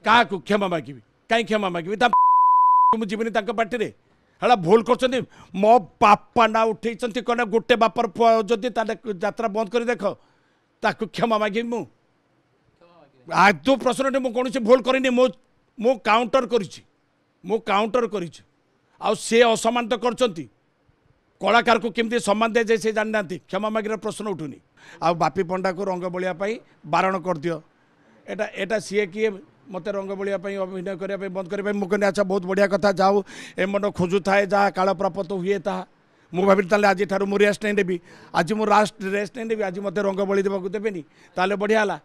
क्या क्षमा मागिबी कहीं क्षमा मागिबी जीवनी पार्टी हाँ भूल कर मो बापा ना उठे कौन गोटे बापर जदि यात्रा बंद कर देख ताकू क्षमा मागिबी मु आदौ प्रश्न मुझे भूल करनी मो काउंटर कर सी असमान कर कलाकार को केमती सम्मान दे जाए से जाना क्षमा मागिर प्रश्न उठुनी आ बापी पंडा को रंग बोलिया बारण कर दियो एटा एटा सी किए मत रंग बोलिया अभिनय करने बंद करने मुझे अच्छा बहुत बढ़िया कथा जाऊ ए मन खोजु थाए जहाँ काल प्राप्त हुए ता मु भाभी आज मु रेस्ट नहीं देवी आज मु लास्ट रेस्ट नहीं देवी आज मत रंग बोली देवा देवेनि ताले बढ़िया है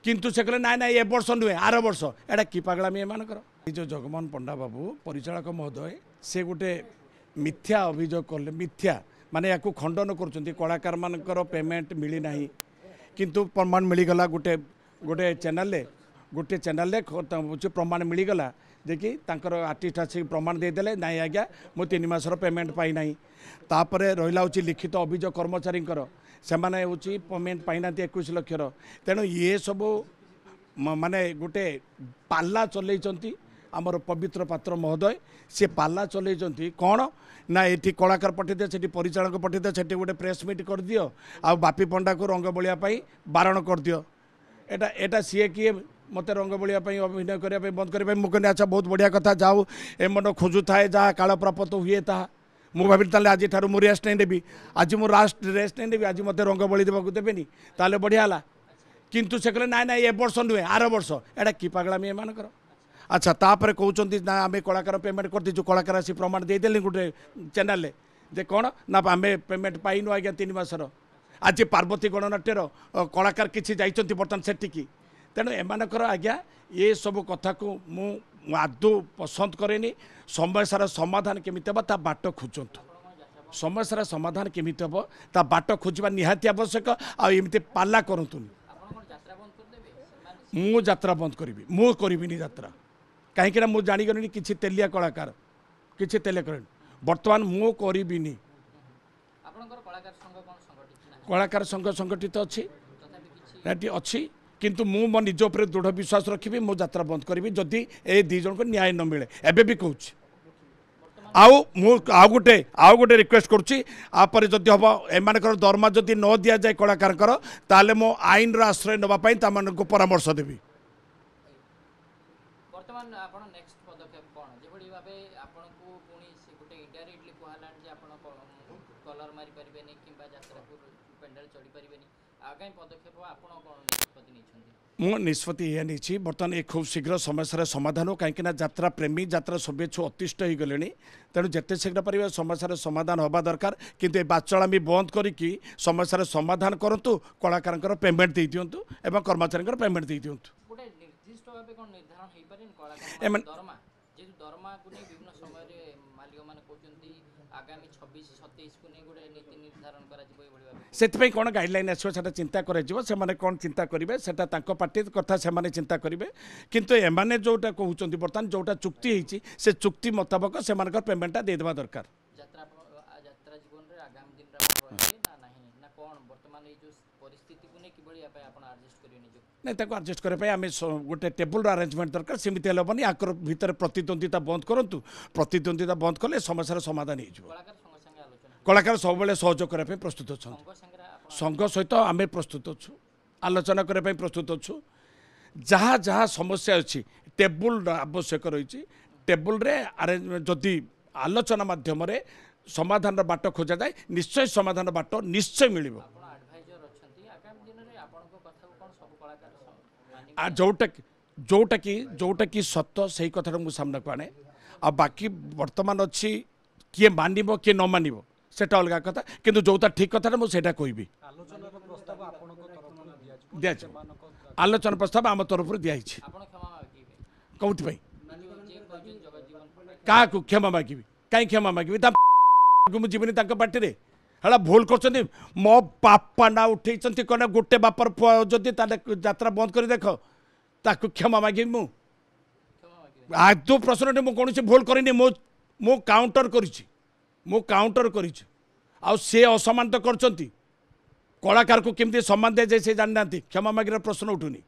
किंतु से कहले ना ना ए वर्ष नुहे आर वर्ष एटा कि पागलामी एमानकर जो जगमोहन पंडा बाबू परिचालक महोदय से गोटे मिथ्या अभियोग कले मिथ्या माने या खंडन कलाकार मानकर पेमेंट मिली ना किंतु प्रमाण मिलगला गोटे गोटे चैनल प्रमाण मिलगला जे कि आर्टिस्ट आसिक प्रमाण देदेले नाई आज्ञा मु 3 मासर पेमेंट पाई ना तापर रहा हूँ लिखित अभियोग कर्मचारी से पेमेंट पाई ना 21 लाख तेणु ये सब माने गोटे पाला चलई आमर पवित्र पात्र महोदय से पाला चलई कौन ना ये कलाकार पठेदे से परिचालक पठेदे से गोटे प्रेस मीट कर दियो आ बापी पंडा को रंग बोलिया बारण कर दियो एटा एटा सी किए मत रंग बोलिया अभिनय करने बंद करने मुझे अच्छा बहुत बढ़िया कथा जाऊ ए मन खोजु थाए जहाँ काल प्राप्त हुए ता मु भाभी आज मु रेस्ट नहीं देवी आज मु लास्ट रेस्ट नहीं देवी आज मत रंग बोली देवा देवेनि ताले बढ़िया है किंतु से कहले ना ना ए वर्ष नुहे आर वर्ष एटा कि पागलामी एमानकर अच्छा तापर कहते ना आम कलाकार पेमेंट कर दीचु कलाकार आसी प्रमाण देदेले गोटे चैनल जे कौन ना आम पेमेंट पाइनु आज्ञा 3 मासर आज पार्वती गणनाट्यर कलाकार किसी जाइंट बर्तमान सेठिकी तेणु एमानकर आज्ञा ये सब कथा को मु आदौ पसंद करेनि समस्यार समाधान केमिति हे ता बाट खोजतु समस्यार समाधान केमिति हे ता बाट खोजा निहाती आवश्यक आमती पाला करतुनि मु यात्रा बंद करी मु करी यात्रा कहीं मुझे जागली किसी तेलिया कलाकार किसी तेलिया कर बर्तमान मु करी कलाकार संघ संगठित अच्छी किंतु मु मो निज उपर दृढ़ विश्वास रखी मो यात्रा बंद करी जदि ए 2 जन को न्याय न मिले एबे भी कहूँ आउ गोटे रिक्वेस्ट करुच्ची जदि हम एमानकर दरमा जदि न दि जाए कलाकार ताले मो आईन आश्रय नापी को परामर्श देवी वर्तमान आपण नेक्स्ट पदक्षेप कोन जेबडी भाबे आपण को पुनी से गुटे इनडायरेक्टली कहलान जे आपण कलर मारी परिबेनी किबा यात्रा को पेंडल चढ़ी परिबेनी आगामी पदक्षेप आपण कोन निष्पत्ति निछंती मु निष्पत्ति ये नहीं बर्तमान एक खूब शीघ्र समस्या समाधान हो कहीं यात्रा प्रेमी यात्रा शुभेच्छु अतिष्ठ हो गले तेणु जिते शीघ्र पारे समस्या समाधान होगा दरकार किंतु बाचलामी बंद करके समस्या समाधान करूँ कलाकार पेमेंट दे दिंतु एवं कर्मचारी पेमेंट दे दिंतु गोटे निर्दिष्ट भाबे कोन निर्धारण हेई पारे कलाकार दरमा जे दरमा को नै विभिन्न समय रे मालिक माने कहउचंती आगामी 26 27 को नै गोटे नीति निर्धारण करा जिवो एबडी भाबे सेतपई कोन गाइडलाइन आसो सेटा चिंता करा जिवो से माने कोन चिंता करिवे सेटा तांको पार्टी कथा से माने चिंता करिवे किंतु एमाने जोटा कहउचंती बर्तमान जोटा चुक्ति हेची से चुक्ति मुताबिक से मानकर पेमेंटा दे देबा दरकार यात्रा जीवन रे आगामी दिन रा रहे ना नाही ना कोन वर्तमान ए जो परिस्थिति को नै किबडी आपण एडजस्ट करियो निजो नहीं ताको एडजस्ट करने आम गोटे टेबुल अरेंजमेंट दरकार सेमती हेनी आकर भितर प्रतिद्वंदिता बंद करूँ प्रतिद्वंदिता बंद कले समस्या समाधान हो कलाकार सब सहयोग करने प्रस्तुत अच्छा संघ सहित आम प्रस्तुत अच्छु आलोचना करने प्रस्तुत अच्छु जहाँ जहाँ समस्या अच्छी टेबुल आवश्यक रही टेबुल अरेंजमेंट जदि आलोचना माध्यम समाधान बाट खोजा जाए निश्चय समाधान बाट निश्चय मिल जोटा कि सत्य से कथा मुझे सामना को आने आ बाकी वर्तमान अच्छी किए मान किए न मान से अलग कथा किंतु जोटा ठीक कथा मुझे कहबी दि आलोचना प्रस्ताव आम तरफ दिखाई कौन क्या क्षमा मागिबी कहीं क्षमा मागिबी जीवनी पार्टी हाँ भूल कर मो बापा ना उठे कौन गोटे बापर जदि यात्रा बंद कर देख ताकू क्षमा मागिबी मु आदौ प्रश्न मुझे भूल करनी मो काउंटर कर सी असमान कर कलाकार को केमती सम्मान दे जाए से जाना क्षमा मागिर प्रश्न उठुनी।